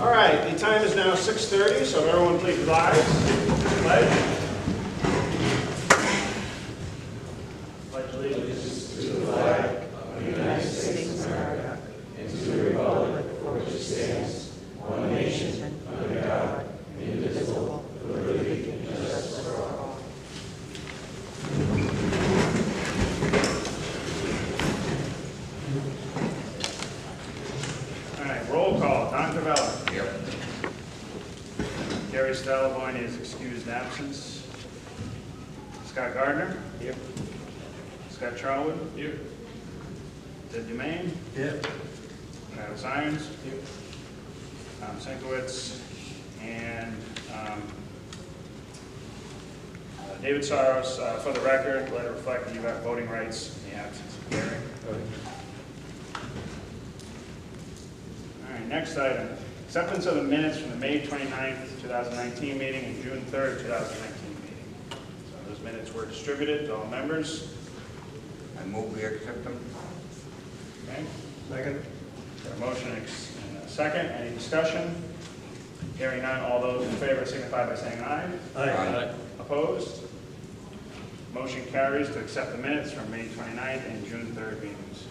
All right, the time is now 6:30, so everyone please rise. Pledge. Pledge allegiance to the flag of the United States of America and to the republic for which it stands, one nation, under God, indivisible, with liberty and justice for all. All right, roll call. Don Cavella. Here. Gary Stallavoine is excused absence. Scott Gardner. Here. Scott Charwood. Here. Ted Dumaine. Here. Travis Irons. Here. Tom Sinkowitz. And David Soros, for the record, let it reflect that you have voting rights in the absence of Gary. All right, next item. Acceptance of the minutes from the May 29th, 2019 meeting and June 3rd, 2019 meeting. So those minutes were distributed to all members. I move we accept them. Okay. Second. Got a motion and a second. Any discussion? Hearing none, all those in favor signify by saying aye. Aye. Opposed? Motion carries to accept the minutes from May 29th and June 3rd meetings.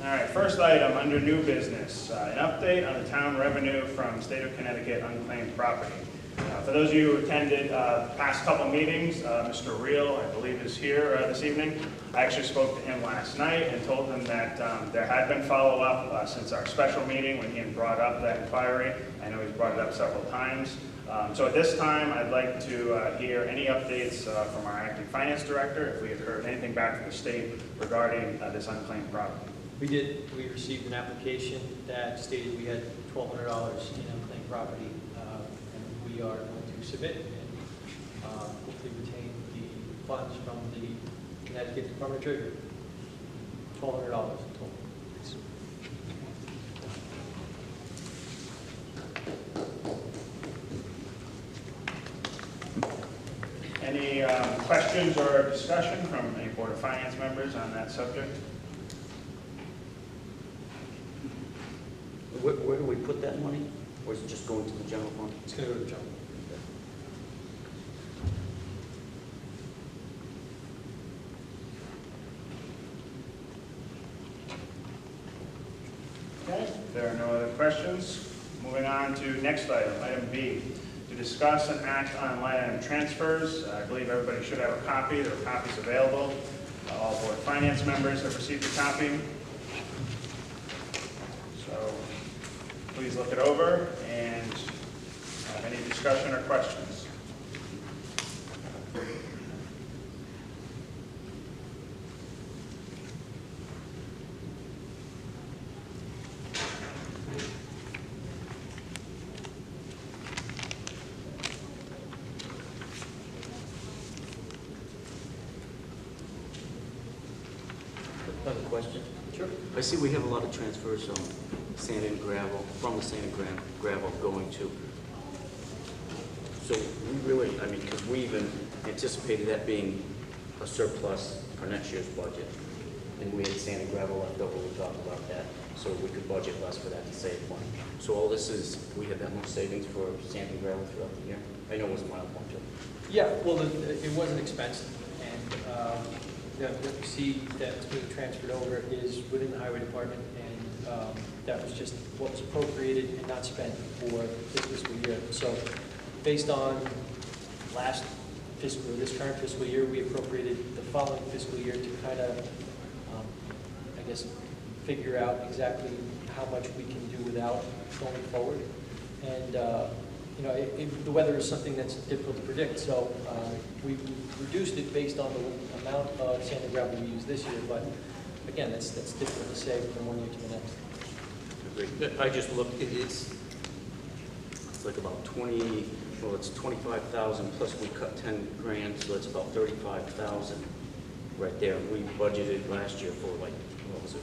All right, first item under new business, an update on the town revenue from state of Connecticut unclaimed property. For those of you who attended the past couple meetings, Mr. Reel, I believe, is here this evening. I actually spoke to him last night and told him that there had been follow-up since our special meeting when he had brought up that inquiry. I know he's brought it up several times. So at this time, I'd like to hear any updates from our acting finance director, if we had heard anything back from the state regarding this unclaimed property. We did. We received an application that stated we had $1,200 in unclaimed property, and we are going to submit and hopefully retain the funds from the Connecticut Department of Treasury. $1,200 in total. Any questions or discussion from any Board of Finance members on that subject? Where do we put that money? Or is it just going to the general fund? It's going to go to the general. Okay, if there are no other questions, moving on to next item, item B, to discuss and act on line item transfers. I believe everybody should have a copy. There are copies available. All Board of Finance members have received a copy. So please look it over and have any discussion or questions. Another question. Sure. I see we have a lot of transfers on sand and gravel, from the sand and gravel going to. So we really, I mean, because we even anticipated that being a surplus for next year's budget. And we had sand and gravel left over, we talked about that. So we could budget less for that to save money. So all this is, we had that much savings for sand and gravel throughout the year. I know it wasn't my budget. Yeah, well, it wasn't expensive, and what you see that's being transferred over is within the highway department, and that was just what was appropriated and not spent for this fiscal year. So based on last fiscal, this current fiscal year, we appropriated the following fiscal year to kind of, I guess, figure out exactly how much we can do without going forward. And you know, the weather is something that's difficult to predict, so we reduced it based on the amount of sand and gravel we use this year, but again, that's difficult to say from one year to the next. I just looked, it's like about 20, well, it's 25,000 plus we cut 10 grand, so it's about 35,000 right there. We budgeted last year for like, what was it,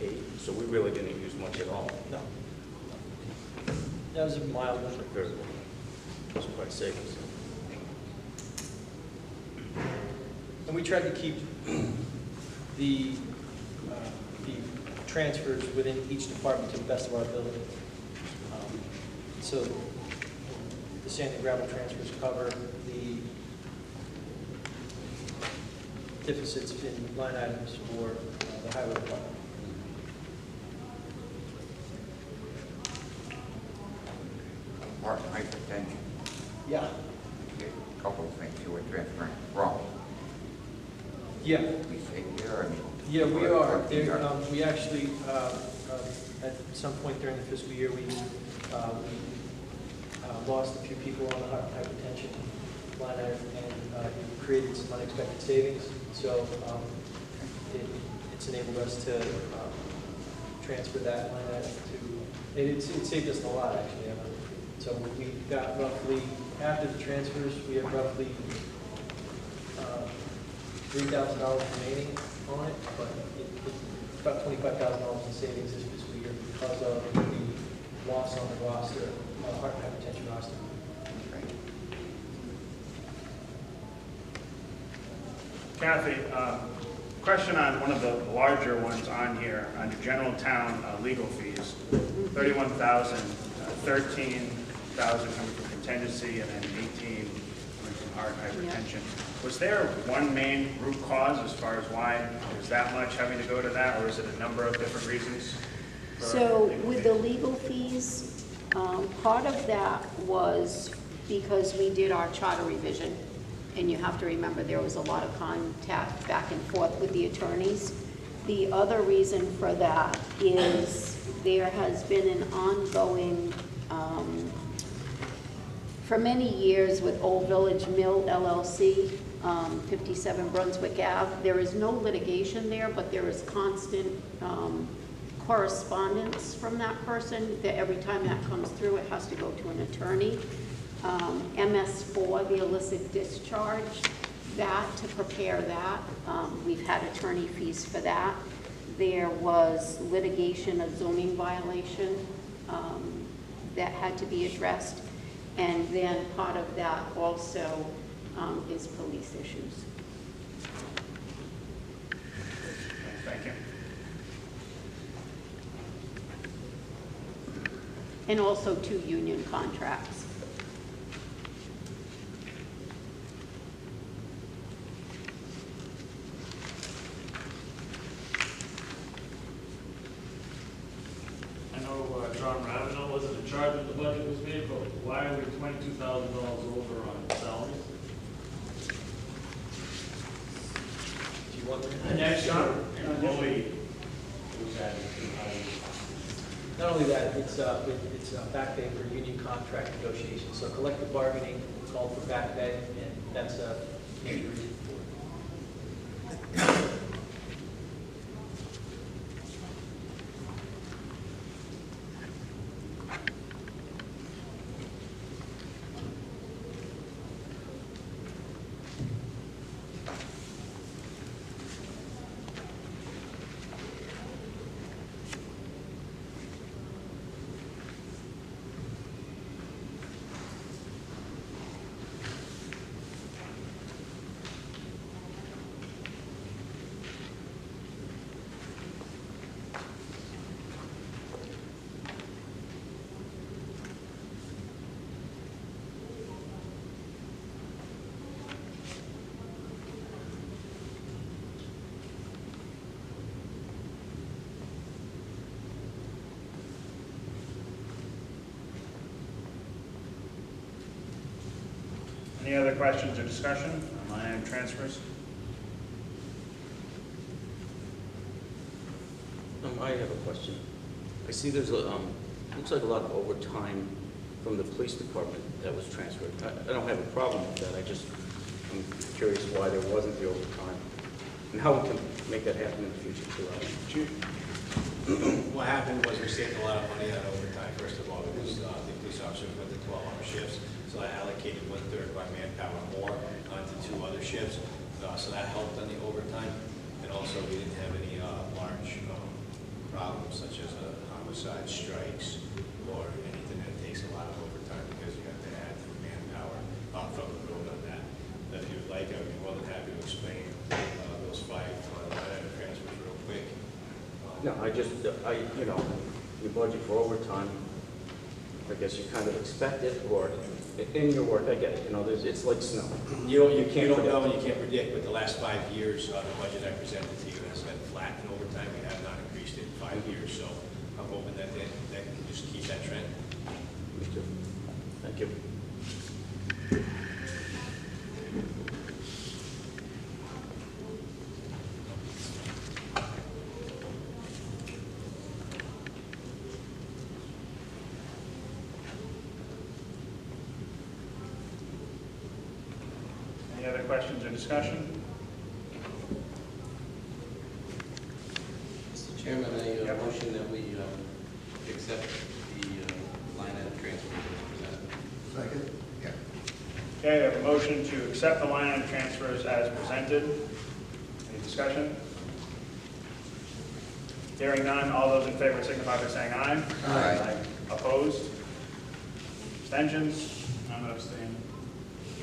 48? So we really didn't use much at all. No. That was a mild number. Very well. It was quite safe. And we tried to keep the the transfers within each department to the best of our ability. So the sand and gravel transfers cover the deficits in line items for the highway department. Part hypertension. Yeah. A couple of things you were transferring from. Yeah. We say here, I mean. Yeah, we are. Working There, here. we actually, at some point during the fiscal year, we lost a few people on the hypertension line item, and it created some unexpected savings. So it's enabled us to transfer that line item to, and it saved us a lot, actually. So we got roughly, after the transfers, we have roughly $3,000 remaining on it, but it's about $25,000 in savings this fiscal year because of the loss on the roster, heart and hypertension roster. Kathy, question on one of the larger ones on here, under general town legal fees, 31,000, 13,000 coming from contingency, and then 18 coming from heart and hypertension. Was there one main root cause as far as why there's that much having to go to that, or is it a number of different reasons? So with the legal fees, part of that was because we did our charter revision. And you have to remember there was a lot of contact back and forth with the attorneys. The other reason for that is there has been an ongoing, for many years with Old Village Mill LLC, 57 Brunswick Ave. There is no litigation there, but there is constant correspondence from that person that every time that comes through, it has to go to an attorney. MS4, the illicit discharge, to prepare that, we've had attorney fees for that. There was litigation of zoning violation that had to be addressed. And then part of that also is police issues. Thank you. And also 2 union contracts. I know John Ravenel wasn't in charge when the budget was made, but why are we $22,000 over on salaries? Do you want to? Next year, What we- Not only that, it's back pay for union contract negotiations. So collective bargaining called for back pay, and that's a major reason for it. Any other questions or discussion on line item transfers? I have a question. I see there's a, looks like a lot of overtime from the police department that was transferred. I don't have a problem with that, I'm curious why there wasn't the overtime, and how we can make that happen in the future too. What happened was we saved a lot of money on overtime. First of all, it was the police officers went to 12-hour shifts, so I allocated 1/3 of my manpower more onto 2 other shifts. So that helped on the overtime, and also we didn't have any large problems such as homicide strikes or anything that takes a lot of overtime because you have to add manpower from the road on that. If you would like, I'd be more than happy to explain those 5 line item transfers real quick. No, you know, you budget for overtime, I guess you kind of expect it, or in your work, I get it, you know, it's like snow. You don't predict know and it. you can't predict, but the last 5 years, the budget I presented to you has been flat in overtime. We have not increased it in 5 years, so I'm hoping that that can just keep that trend. Me too. Thank you. Any other questions or discussion? Mr. Chairman, Yep. a motion that we accept the line item transfer as presented. Second? Yeah. Okay, we have a motion to accept the line item transfers as presented. Any discussion? Hearing none, all those in favor signify by saying aye. Aye. Opposed? Abstentions? I'm going to abstain.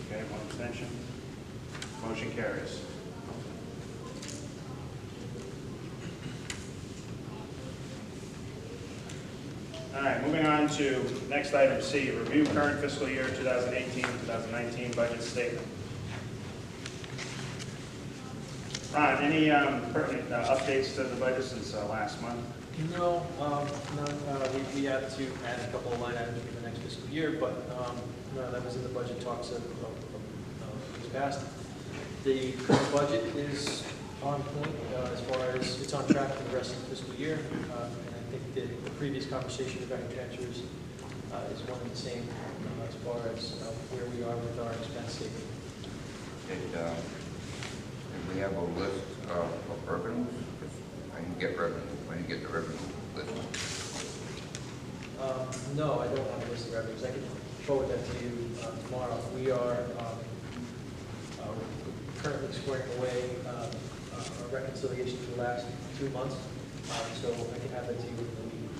Okay, one abstention. Motion carries. All right, moving on to next item C, review current fiscal year 2018-2019 budget statement. Ron, any pertinent updates to the budget since last month? No, we have to add a couple of line items for the next fiscal year, but no, that was in the budget talks of this past. The current budget is on point as far as it's on track for the rest of the fiscal year. And I think the previous conversation regarding transfers is one and the same as far as where we are with our expense statement. Did we have a list of revenues? 'Cause I didn't get revenue. I didn't get the revenue list. No, I don't have a list of revenues. I can forward that to you tomorrow. We are currently squaring away our reconciliation for the last 2 months, so I can have that to you in the week.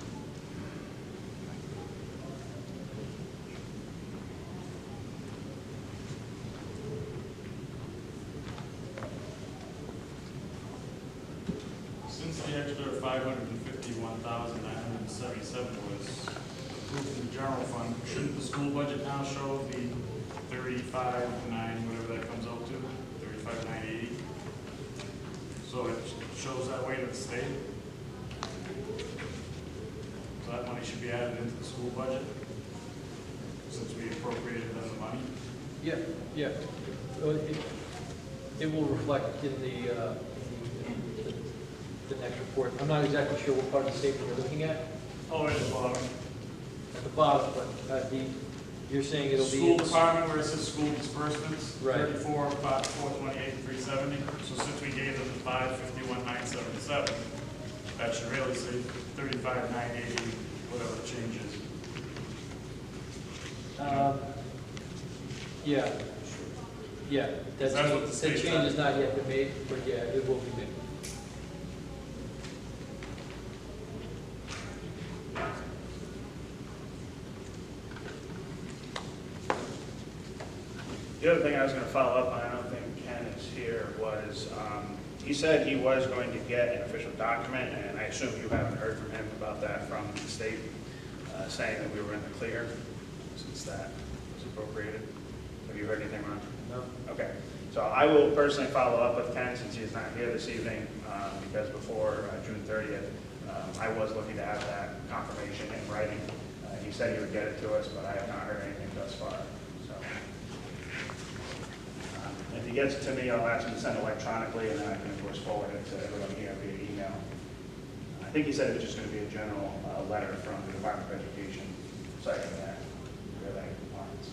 Since the extra 551,977 was approved in the general fund, shouldn't the school budget now show the 35,9, whatever that comes out to, 35,980? So it shows that way to the state? So that money should be added into the school budget, since we appropriated them the money? Yeah, yeah. It will reflect in the next report. I'm not exactly sure what part of the statement you're looking at. Oh, at the bottom. At the bottom, but you're saying it'll be. School department, where it says school disbursements, Right. 34, 428, 370. So since we gave them the 551,977, that should really say 35,980, whatever the change is. Yeah. Yeah, That's what the that state's change at. has not yet been made, but yeah, it will be made. The other thing I was going to follow up on, I don't think Ken is here, was he said he was going to get an official document, and I assume you haven't heard from him about that from the state, saying that we were in the clear since that was appropriated. Have you heard anything, Ron? No? Okay. So I will personally follow up with Ken since he's not here this evening, because before June 30th, I was looking to have that confirmation in writing. He said he would get it to us, but I have not heard anything thus far. So if he gets it to me, I'll ask him to send it electronically, and then I can, of course, forward it to everyone here via email. I think he said it was just going to be a general letter from the Department of Education citing that we're in compliance.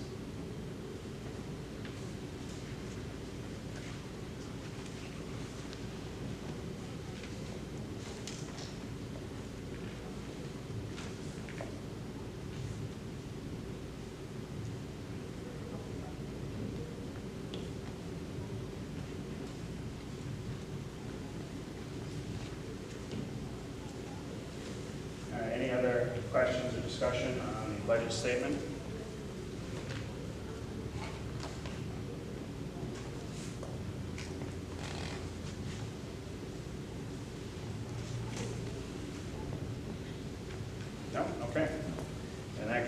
Any other questions or discussion on the budget statement?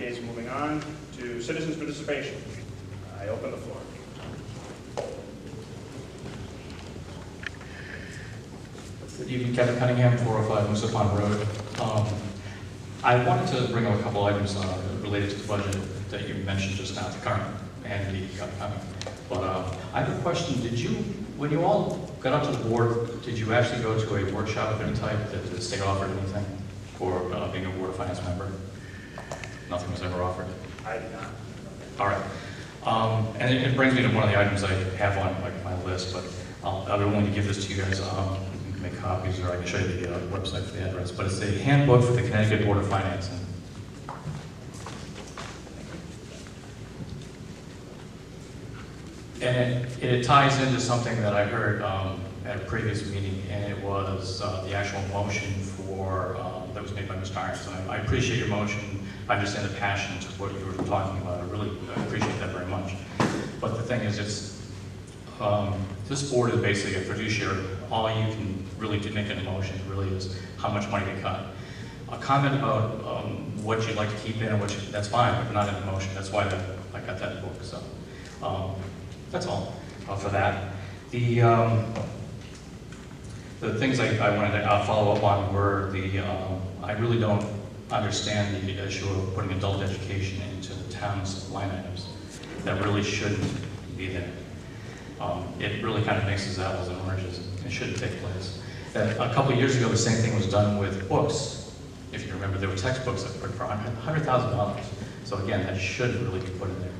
case, moving on to citizens' participation. I open the floor. Good evening, Kevin Cunningham, 405 Moose Pond Road. I wanted to bring up a couple items related to the budget that you mentioned just now, the current and the upcoming. But I have a question. Did you, when you all got up to the board, did you actually go to a workshop of any type that the state offered anything for being a Board of Finance member? Nothing was ever offered? I did not. All right. And it brings me to one of the items I have on my list, but I'll be willing to give this to you guys. You can make copies, or I can show you the website for the address. But it's a handbook for the Connecticut Board of Finance. And it ties into something that I heard at a previous meeting, and it was the actual motion for that was made by Mr. Irons. I appreciate your motion. I understand the passion to what you were talking about. I appreciate that very much. But the thing is, this board is basically a fiduciary. All you can really do make an motion really is how much money to cut. A comment about what you'd like to keep in and that's fine, but not in a motion. That's why I got that book. So that's all for that. The things I wanted to follow up on were I really don't understand the issue of putting adult education into the town's line items. That really shouldn't be there. It really kind of mixes apples and oranges. It shouldn't take place. A couple of years ago, the same thing was done with books. If you remember, there were textbooks that were for $100,000. So again, that should really be put in there.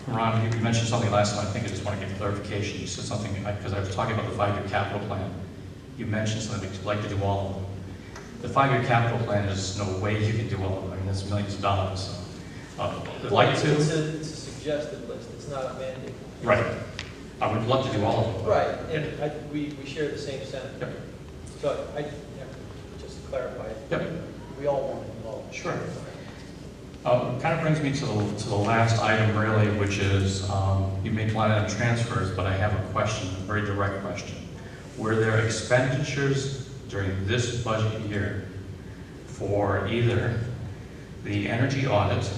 Ron, you mentioned something last time. I think I just want to get clarification. You said something, because I was talking about the 5-year capital plan. You mentioned something that you'd like to do all of them. The 5-year capital plan, there's no way you can do all of them. I mean, there's millions of dollars. So, I'd like to. It's a suggested list, it's not a mandate. Right. I would love to do all of them. Right, and we share the same sentiment. Yep. So just to clarify, Yep. we all want it all. Sure. Kind of brings me to the last item, really, which is you make line item transfers, but I have a question, a very direct question. Were there expenditures during this budget year for either the energy audit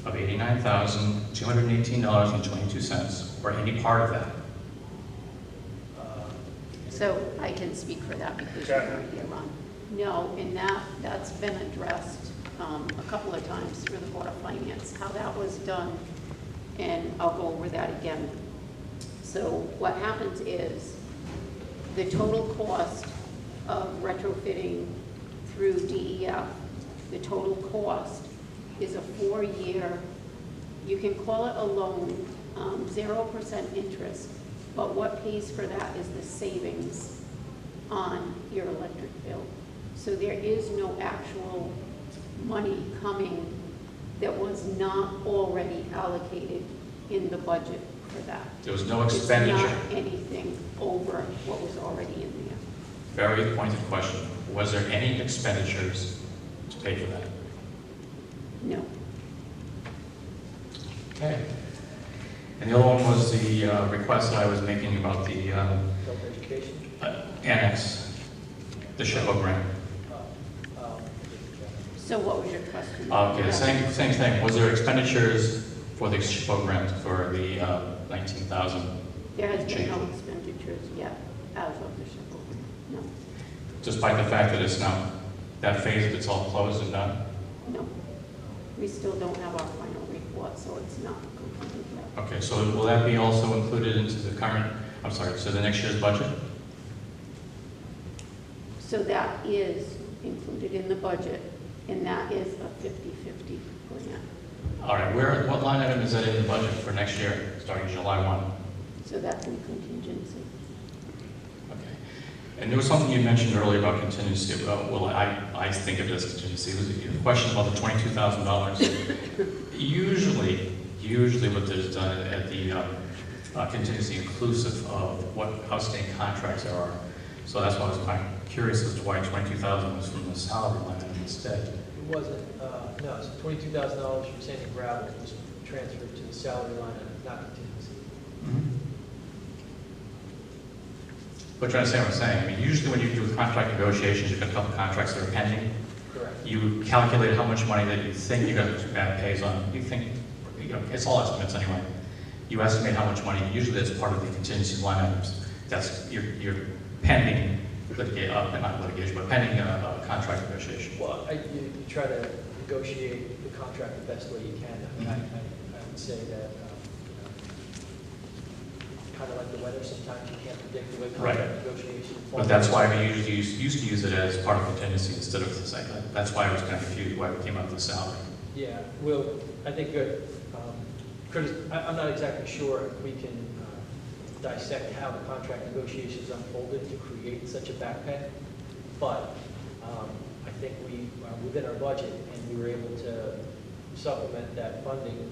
of $89,218.22 or any part of that? So I can speak for that because you're here, Ron. No, and that's been addressed a couple of times through the Board of Finance, how that was done, and I'll go over that again. So what happens is the total cost of retrofitting through DEF, the total cost is a 4-year, you can call it a loan, 0% interest, but what pays for that is the savings on your electric bill. So there is no actual money coming that was not already allocated in the budget for that. There was no expenditure. It's not anything over what was already in there. Very pointed question. Was there any expenditures to pay for that? No. Okay. And the other one was the request that I was making about the Adult education? annex, the SHPO grant. So what was your question? Okay, same thing. Was there expenditures for the SHPO grant for the 19,000? There has been change? no expenditures yet as of the SHPO. No. Despite the fact that it's now, that phase of it's all closed and done? No. We still don't have our final report, so it's not completed yet. Okay, so will that be also included into the current, so the next year's budget? So that is included in the budget, and that is a 50-50 grant. All right, what line item is that in the budget for next year, starting July 1? So that's in contingency. Okay. And there was something you mentioned earlier about contingency. Well, I think of it as contingency. It was a question about the $22,000. Usually what is done at the contingency inclusive of what outstanding contracts there are. So that's why I was kind of curious as to why $22,000 was from the salary line item instead. It wasn't, no, it's $22,000 from sand and gravel was transferred to the salary line, not contingency. But you understand what I'm saying? I mean, usually when you do contract negotiations, you've got a couple contracts that are pending. Correct. You calculate how much money that you think you're going to pays on. You think, you know, it's all estimates anyway. You estimate how much money, usually that's part of the contingency line items. That's your pending litigation, not litigation, but pending contract negotiation. Well, you try to negotiate the contract the best way you can. I mean, I would say that, kind of like the weather, sometimes you can't predict the way contract negotiations. But that's why we usually used to use it as part of contingency instead of the second. That's why I was kind of confused why we came up with the salary. Yeah, well, I think good. Curtis, I'm not exactly sure we can dissect how the contract negotiations unfolded to create such a back pay, but I think we, within our budget, and we were able to supplement that funding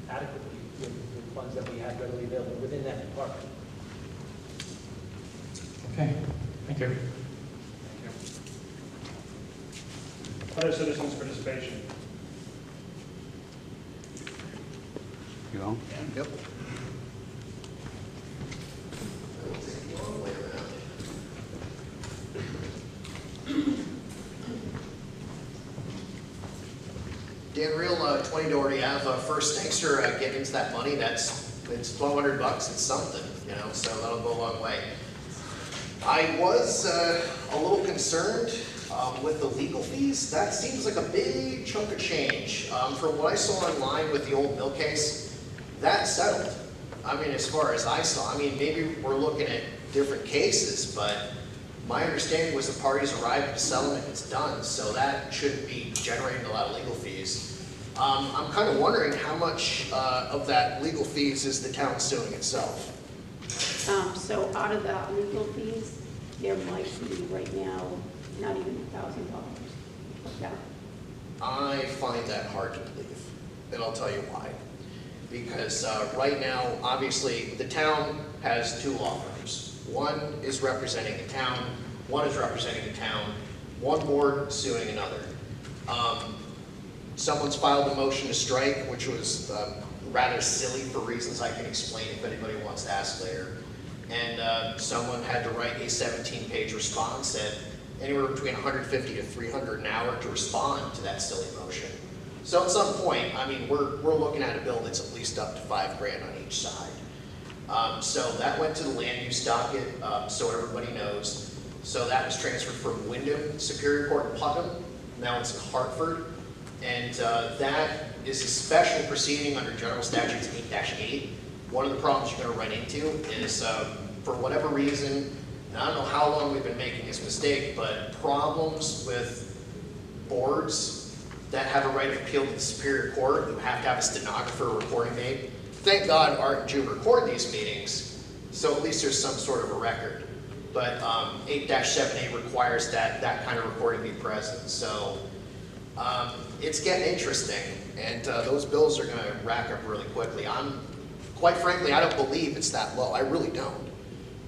adequately with funds that we had readily available within that department. Okay, thank you. Other citizens' participation. You know? Yep. Dan Real, 20 Doherty Ave. First, thanks for getting into that money. It's $1,200 bucks. It's something, you know, so that'll go a long way. I was a little concerned with the legal fees. That seems like a big chunk of change. From what I saw online with the old mill case, that settled. I mean, as far as I saw, I mean, maybe we're looking at different cases, but my understanding was the parties arrived at a settlement, it's done, so that shouldn't be generating a lot of legal fees. I'm kind of wondering how much of that legal fees is the town suing itself? So out of that legal fees, there might be right now not even $1,000. Yeah. I find that hard to believe, and I'll tell you why. Because right now, obviously, the town has two law firms. One is representing the town, one is representing the town, one board suing another. Someone's filed a motion to strike, which was rather silly for reasons I can explain if anybody wants to ask later. And someone had to write a 17-page response at anywhere between 150 to 300 an hour to respond to that silly motion. So at some point, I mean, we're looking at a bill that's at least up to $5 grand on each side. So that went to the land use docket, so everybody knows. So that was transferred from Wyndham Superior Court in Putnam. Now it's in Hartford. And that is a special proceeding under General Statutes 8-8. One of the problems you're going to run into is, for whatever reason, and I don't know how long we've been making this mistake, but problems with boards that have a right of appeal to the Superior Court, who have to have a stenographer recording made. Thank God Art and June record these meetings, so at least there's some sort of a record. But 8-7A requires that kind of recording be present. So it's getting interesting, and those bills are going to rack up really quickly. Quite frankly, I don't believe it's that low. I really don't.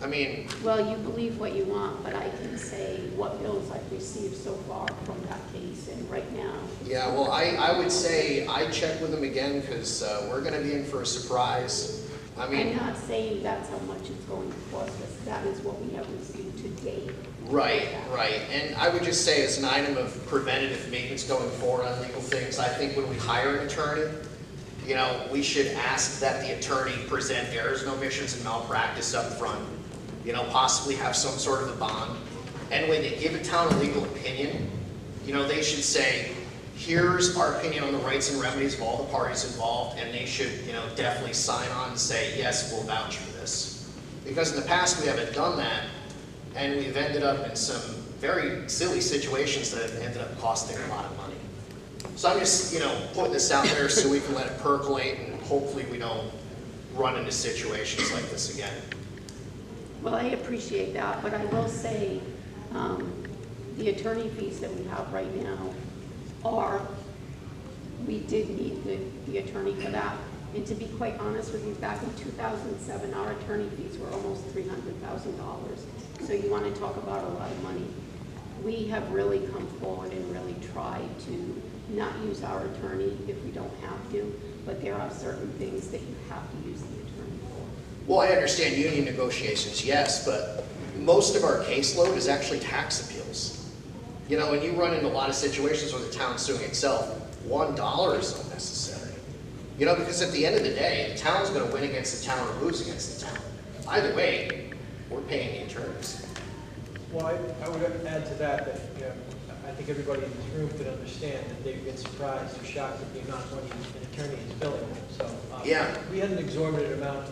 I mean... Well, you believe what you want, but I can say what bills I've received so far from that case, and right now... Yeah, well, I would say I check with them again, because we're going to be in for a surprise. I mean... I'm not saying that's how much it's going to cost us. That is what we have received to date. Right, right. And I would just say as an item of preventative maintenance going forward on legal things, I think when we hire an attorney, you know, we should ask that the attorney present errors and omissions and malpractice up front. You know, possibly have some sort of a bond. And when they give a town a legal opinion, you know, they should say, here's our opinion on the rights and remedies of all the parties involved, and they should, you know, definitely sign on and say, yes, we'll vouch for this. Because in the past we haven't done that, and we've ended up in some very silly situations that have ended up costing a lot of money. So I'm just, you know, putting this out there so we can let it percolate, and hopefully we don't run into situations like this again. Well, I appreciate that, but I will say the attorney fees that we have right now we did need the attorney for that. And to be quite honest with you, back in 2007, our attorney fees were almost $300,000. So you want to talk about a lot of money. We have really come forward and really tried to not use our attorney if we don't have to, but there are certain things that you have to use the attorney for. Well, I understand union negotiations, yes, but most of our caseload is actually tax appeals. You know, when you run into a lot of situations where the town's suing itself, $1 is unnecessary. You know, because at the end of the day, the town's gonna win against the town or lose against the town. Either way, we're paying the attorneys. Well, I would add to that, you know, I think everybody in this room could understand that they've been surprised or shocked at the amount of money an attorney is billing them. So, Yeah. we had an exorbitant amount,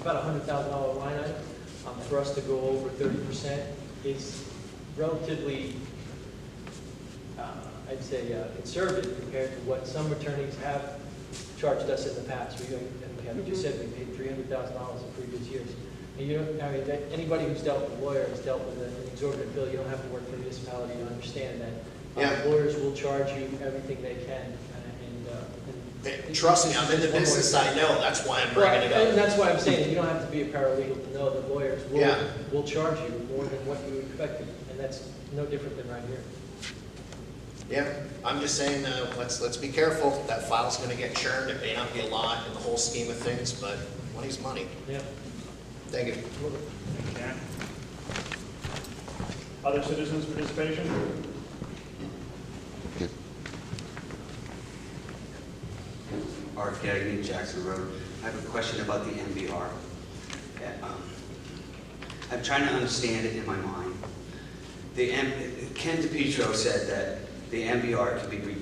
about $100,000 line item. For us to go over 30% is relatively, I'd say, conservative compared to what some attorneys have charged us in the past. We have just said we paid $300,000 in previous years. And you don't, I mean, anybody who's dealt with a lawyer has dealt with an exorbitant bill. You don't have to work for a municipality to understand that. Lawyers will charge you everything they can. Trust me, I'm in the business, I know, that's why I'm bringing it And up. that's why I'm saying, you don't have to be a paralegal to know that lawyers will charge you more than what you expected. And that's no different than right here. Yeah, I'm just saying, let's be careful. That file's gonna get churned. It may not be a lot in the whole scheme of things, but money's money. Yeah. Thank you. Yeah. Other citizens' participation? Art Gagnon, Jackson Road. I have a question about the MBR. I'm trying to understand it in my mind. Ken DePietro said that the MBR can be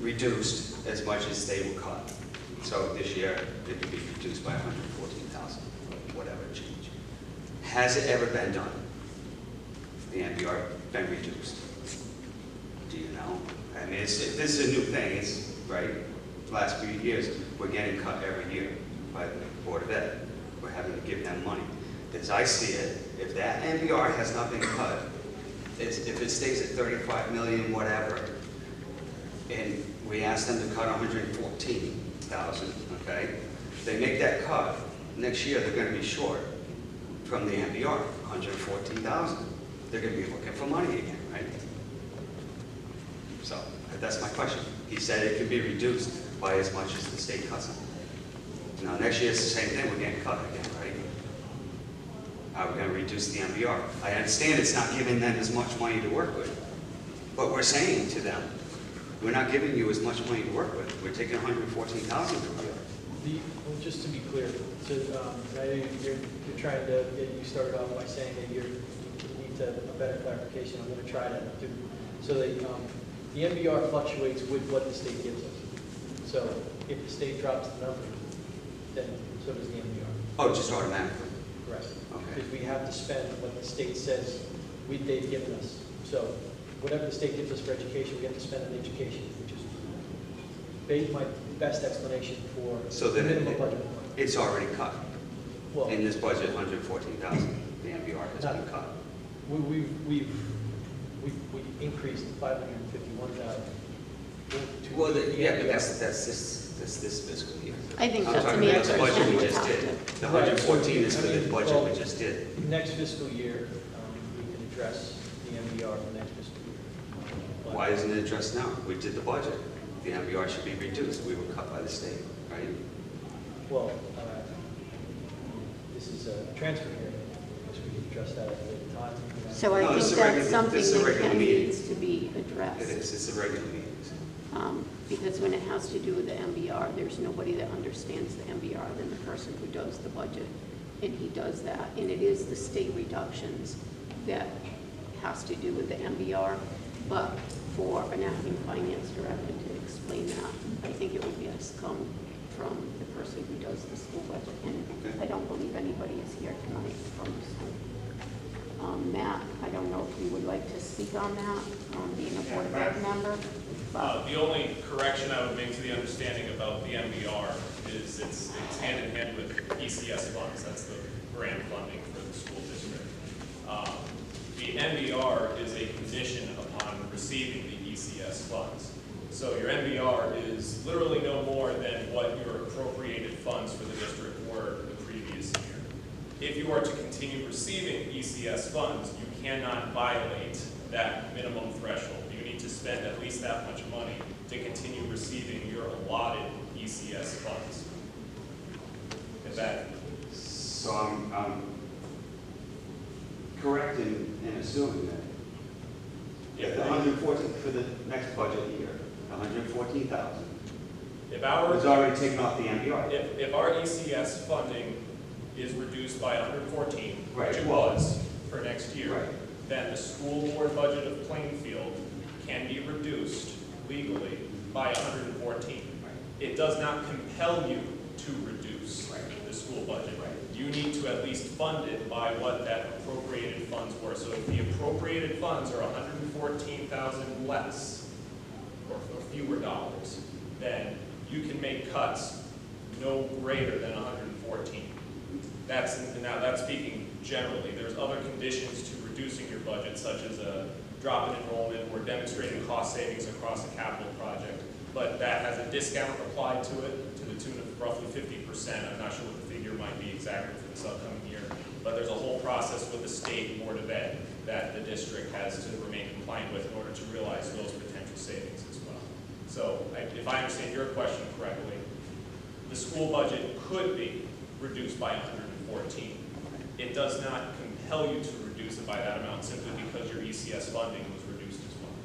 reduced as much as they will cut. So this year, it could be reduced by 114,000, whatever change. Has it ever been done? The MBR been reduced? Do you know? I mean, this is a new thing, right? The last few years, we're getting cut every year by the Board of Ed. We're having to give them money. As I see it, if that MBR has not been cut, if it stays at 35 million, whatever, and we ask them to cut 114,000, okay? If they make that cut, next year they're gonna be short from the MBR, 114,000. They're gonna be looking for money again, right? So, that's my question. He said it could be reduced by as much as the state cuts them. Now, next year it's the same thing, we're getting cut again, right? Are we gonna reduce the MBR? I understand it's not giving them as much money to work with, but we're saying to them, we're not giving you as much money to work with. We're taking 114,000 from you. Well, just to be clear, so, you're trying to, you started off by saying that you need a better clarification. I'm going to try to do, so that the MBR fluctuates with what the state gives us. So if the state drops the number, then so does the MBR. Oh, just automatically? Correct. Okay. Because we have to spend what the state says they've given us. So whatever the state gives us for education, we have to spend on education, which is my best explanation for So the then minimum budget. it's already cut. Well, In this budget, 114,000, the MBR has been cut. we increased 551,000. Well, yeah, but that's this fiscal year. I think I'm that's talking an about the answer budget we Ken would just have did. to. The Right, 114 is for I mean, the budget well, we just did. Next fiscal year, we can address the MBR for next fiscal year. But- Why isn't it addressed now? We did the budget. The MBR should be reduced. We were cut by the state, right? Well, this is a transfer hearing, so we can address that at a later time. So I No, think this is a that's regular- something this is a that regular Ken meeting. needs to be addressed. It is. It's a regular meeting. Because when it has to do with the MBR, there's nobody that understands the MBR than the person who does the budget. And he does that. And it is the state reductions that has to do with the MBR. But for an acting finance director to explain that, I think it would be best come from the person who does the school budget. And I don't believe anybody is here tonight from the school. Matt, I don't know if you would like to speak on that, being a Board of Ed member. The only correction I would make to the understanding about the MBR is it's hand in hand with ECS funds. That's the grant funding for the school district. The MBR is a condition upon receiving the ECS funds. So your MBR is literally no more than what your appropriated funds for the district were the previous year. If you are to continue receiving ECS funds, you cannot violate that minimum threshold. You need to spend at least that much money to continue receiving your allotted ECS funds. If that, So I'm correct in assuming that If the we- 114 for the next budget year, 114,000 If our, was already taken off the MBR? if our ECS funding is reduced by 114, Right. which it was for next year, Right. then the school board budget of Plainfield can be reduced legally by 114. It does not compel you to reduce the school budget. You need to at least fund it by what that appropriated funds were. So if the appropriated funds are 114,000 less, or fewer dollars, then you can make cuts no greater than 114. Now that's speaking generally. There's other conditions to reducing your budget, such as a drop in enrollment or demonstrating cost savings across a capital project. But that has a discount applied to it to the tune of roughly 50%. I'm not sure what the figure might be exactly for this upcoming year. But there's a whole process with the state Board of Ed that the district has to remain compliant with in order to realize those potential savings as well. So if I understand your question correctly, the school budget could be reduced by 114. It does not compel you to reduce it by that amount simply because your ECS funding was reduced as well.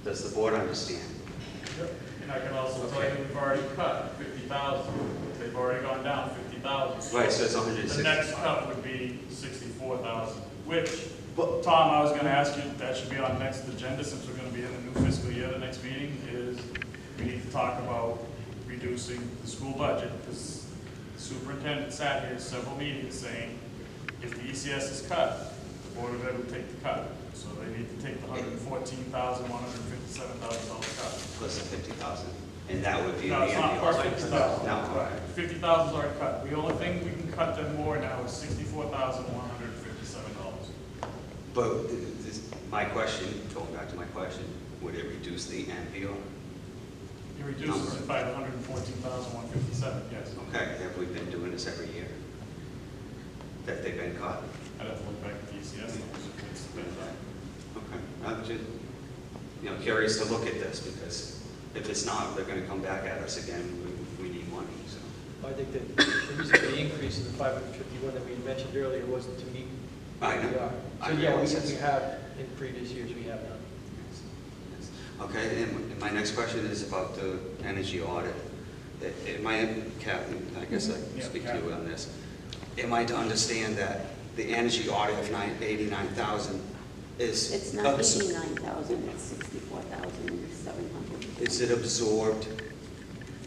Does the board understand? And I can also tell you, we've already cut 50,000. They've already gone down 50,000. Right, so it's 160. The next cut would be 64,000, which, Tom, I was gonna ask you, that should be on next agenda, since we're gonna be in the new fiscal year. The next meeting is, we need to talk about reducing the school budget, because the superintendent sat here several meetings saying, if the ECS is cut, the Board of Ed would take the cut. So they need to take the $114,000, $157,000 cut. Plus the 50,000, and that would be No, the it's not plus 50,000. No, all right. 50,000 is already cut. The only thing we can cut them more now is $64,157. But my question, going back to my question, would it reduce the MBR? It reduces it by $114,157, yes. Okay, have we been doing this every year? That they've been cut? I'd have to look back at the ECS numbers if it's been done. Okay, I'm just, curious to look at this, because if it's not, they're gonna come back at us again, we need money, so. I think that the reason for the increase in the 551 that we mentioned earlier wasn't to meet I know. where we are. I So yeah, realize we that's- have, in previous years, we have done. Yes. Okay, and my next question is about the energy audit. Am I, Kathy, I guess I can Yeah, speak to you Kathy. on this. Am I to understand that the energy audit of 89,000 is... It's not 89,000, it's 64,700. Is it absorbed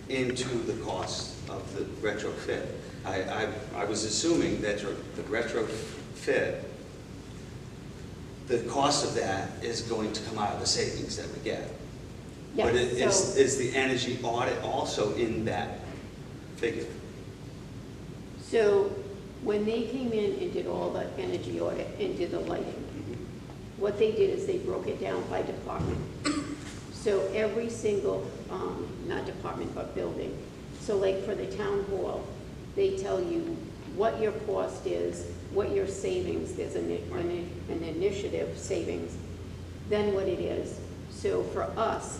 into the cost of the retrofit? I was assuming that the retrofit, the cost of that is going to come out of the savings that we get. Yes, But so- is the energy audit also in that figure? So when they came in and did all the energy audit and did the lighting, what they did is they broke it down by department. So every single, not department, but building. So like for the town hall, they tell you what your cost is, what your savings, there's an initiative savings, then what it is. So for us,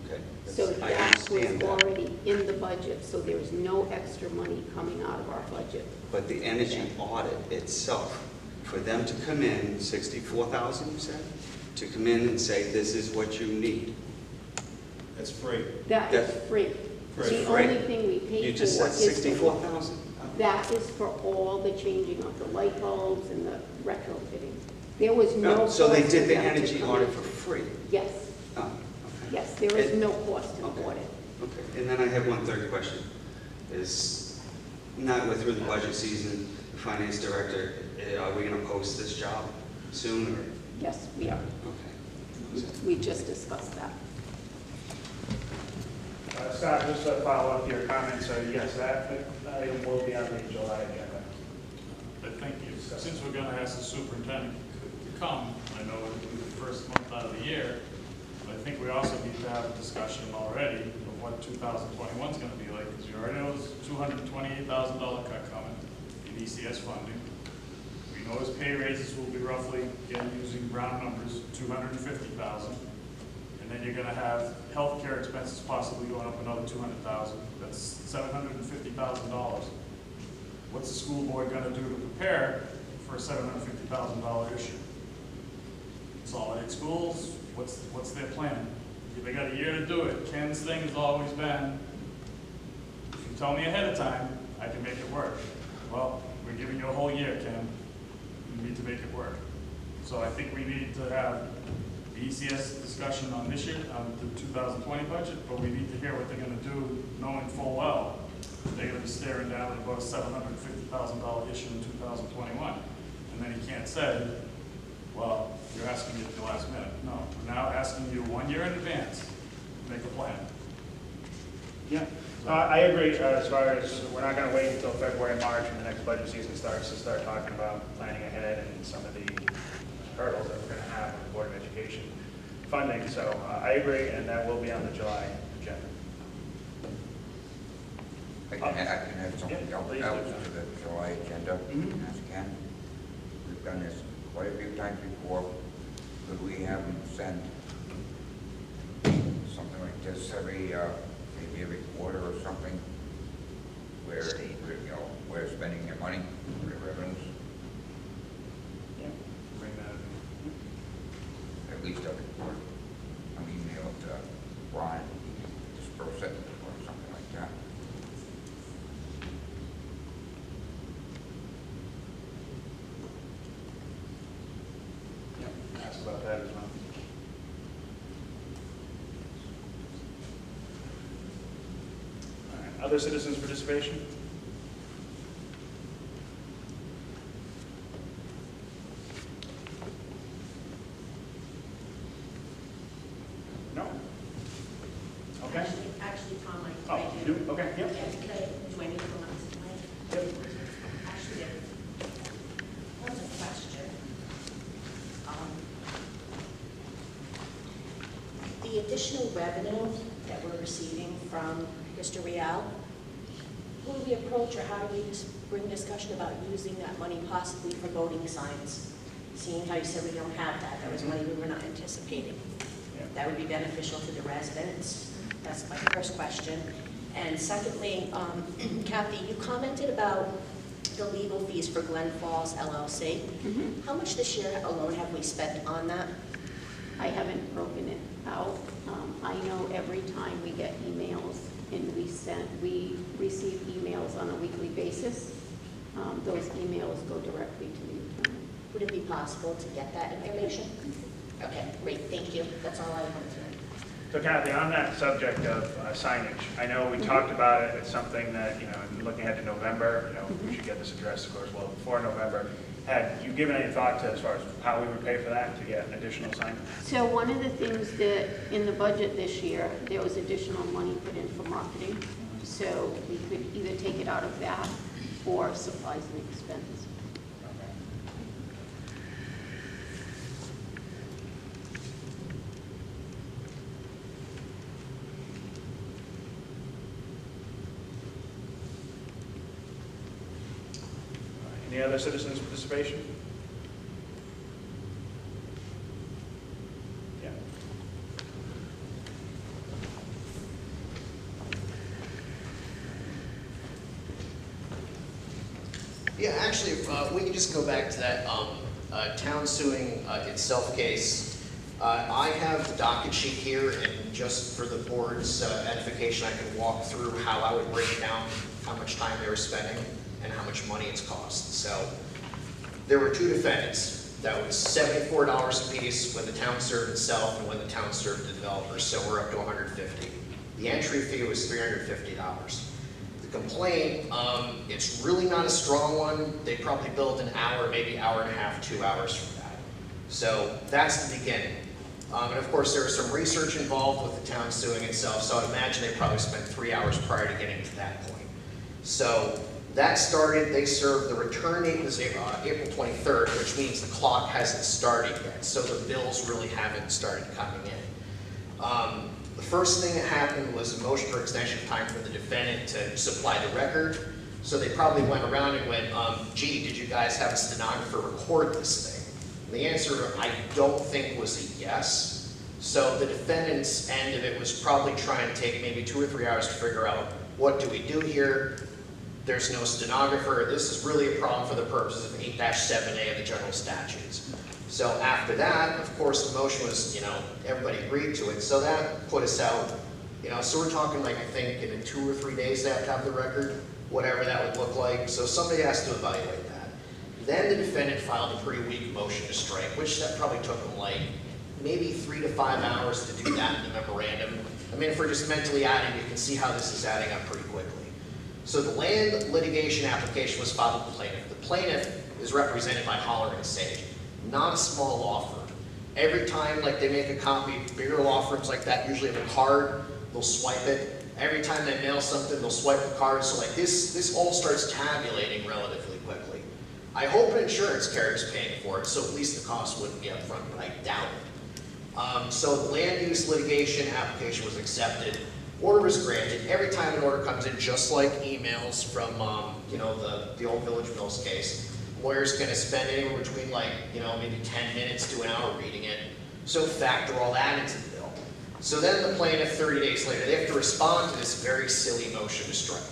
Okay. so I that was understand that. already in the budget, so there's no extra money coming out of our budget. But the energy audit itself, for them to come in, 64,000 you said? To come in and say, this is what you need. That's free. That is That's free. free. The only thing we pay for You just said is 64,000? that is for all the changing of the light bulbs and the retrofitting. There was no. So they cost did for the them to energy come audit in. for free? Yes, Oh, okay. yes, there is And- no cost to Okay. the audit. Okay, and then I have one third question. Is, now we're through the budget season, the finance director, are we gonna post this job soon, or? Yes, we are. Okay. We just discussed that. Scott, just to follow up your comments, yes, that item will be on the July agenda. But thank you. Since we're gonna ask the superintendent to come, I know it'll be the first month out of the year, but I think we also need to have a discussion already of what 2021 is gonna be like, because you already know there's a $228,000 cut coming in ECS funding. We know his pay raises will be roughly, again, using round numbers, $250,000. And then you're gonna have healthcare expenses possibly going up another $200,000. That's $750,000. What's the school board gonna do to prepare for a $750,000 issue. Consolidate schools, what's their plan? They got a year to do it. Ken's thing has always been, if you tell me ahead of time, I can make it work. Well, we're giving you a whole year, Ken. You need to make it work. So I think we need to have the ECS discussion on this year, on the 2020 budget, but we need to hear what they're gonna do, knowing full well they're gonna be staring down at about a $750,000 issue in 2021. And then he can't say, well, you're asking me at the last minute. No, we're now asking you 1 year in advance to make a plan. Yeah, I agree, as far as, we're not gonna wait until February, March, when the next budget season starts to start talking about planning ahead and some of the hurdles that we're gonna have with the Board of Education funding, so I agree, and that will be on the July agenda. I can add something Yeah, else please to do. the July agenda, Mhm. as Ken. We've done this quite a few times before. Could we have them send something like this maybe every quarter or something, where, we're spending their money, their revenues, Yeah, bring that up. at least every quarter? An email to Brian, disperse it, or something like that. Yeah, ask about that as well. All right, other citizens' participation? No? Okay. Actually, Tom, Oh, I you do. do? Okay, yep. Yeah, can I, do I need to come on this mic? Yep. Actually, that's a question. The additional revenue that we're receiving from Mr. Real, who do we approach, or how do we just bring discussion about using that money possibly for voting signs? Seeing how you said we don't have that, that was money we were not anticipating. Yeah. That would be beneficial to the residents. That's my first question. And secondly, Kathy, you commented about the legal fees for Glen Falls LLC. How much this year alone have we spent on that? I haven't broken it out. I know every time we get emails and we receive emails on a weekly basis, those emails go directly to the attorney. Would it be possible to get that information? Okay, great, thank you. That's all I wanted to know. So Kathy, on that subject of signage, I know we talked about it, it's something that, looking ahead to November, we should get this addressed, of course, well before November. Had you given any thought to as far as how we would pay for that to get additional signage? So one of the things that in the budget this year, there was additional money put in for marketing. So we could either take it out of that or supplies and expense. Any other citizens' participation? Yeah. Yeah, actually, if we can just go back to that town suing itself case. I have the docket sheet here, and just for the board's edification, I can walk through how I would break down how much time they were spending and how much money it's cost. So there were two defendants. That was $74 a piece when the town served itself and when the town served the developers, so we're up to $150. The entry fee was $350. The complaint, it's really not a strong one. They probably billed an hour, maybe hour and a half, 2 hours for that. So that's the beginning. And of course, there was some research involved with the town suing itself, so I'd imagine they probably spent 3 hours prior to getting to that point. So that started, they served, the return date was April 23rd, which means the clock hasn't started yet, so the bills really haven't started coming in. The first thing that happened was a motion for extension of time for the defendant to supply the record. So they probably went around and went, gee, did you guys have a stenographer record this thing? And the answer, I don't think, was a yes. So the defendant's end of it was probably trying to take maybe 2 or 3 hours to figure out, what do we do here? There's no stenographer. This is really a problem for the purposes of 8-7A of the general statutes. So after that, of course, the motion was, everybody agreed to it, so that put us out, so we're talking like, I think, in 2 or 3 days they have to have the record, whatever that would look like, so somebody has to evaluate that. Then the defendant filed a pretty weak motion to strike, which that probably took them like maybe 3 to 5 hours to do that in the memorandum. I mean, if we're just mentally adding, you can see how this is adding up pretty quickly. So the land litigation application was filed with the plaintiff. The plaintiff is represented by Holler and Sage, not a small law firm. Every time like they make a copy, bigger law firms like that usually have a card, they'll swipe it. Every time they mail something, they'll swipe the card. So like this all starts tabulating relatively quickly. I hope an insurance carrier is paying for it, so at least the cost wouldn't be upfront, but I doubt it. So the land use litigation application was accepted. Order was granted. Every time an order comes in, just like emails from the old Village Mills case, lawyer's going to spend anywhere between like maybe 10 minutes to an hour reading it. So factor all that into the bill. So then the plaintiff, 30 days later, they have to respond to this very silly motion to strike,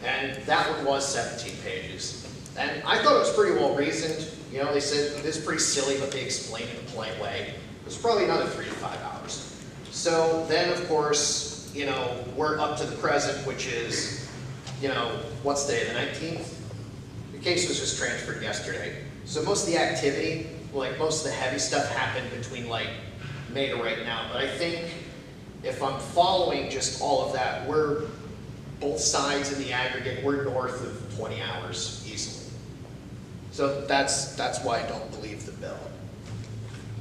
and that one was 17 pages. And I thought it was pretty well reasoned. They said this is pretty silly, but they explained it in a polite way. It was probably another 3 to 5 hours. So then, of course, we're up to the present, which is, what's today, the 19th? The case was just transferred yesterday. So most of the activity, like most of the heavy stuff happened between like May to right now. But I think if I'm following just all of that, we're both sides in the aggregate, we're north of 20 hours easily. So that's why I don't believe the bill.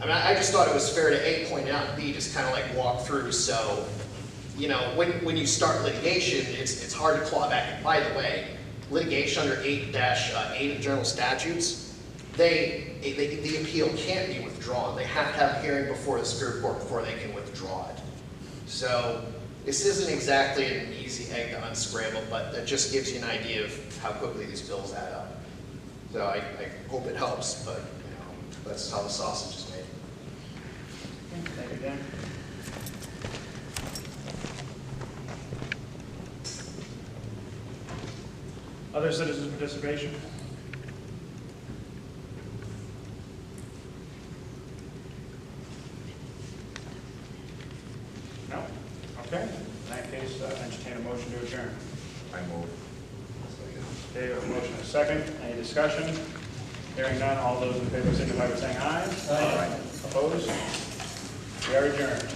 I mean, I just thought it was fair to A, point out, and B, just kind of like walk through. So, when you start litigation, it's hard to claw back. And by the way, litigation under 8-8 of general statutes, the appeal can't be withdrawn. They have to have a hearing before the Superior Court before they can withdraw it. So this isn't exactly an easy egg to unscramble, but that just gives you an idea of how quickly these bills add up. So I hope it helps, but that's how the sausage is made. Thank you, Dan. Other citizen participation? No? Okay. In that case, entertain a motion to adjourn. I move. Okay, we have a motion and a second. Any discussion? Hearing none, all those in favor signify by saying aye. Aye. Opposed? We are adjourned.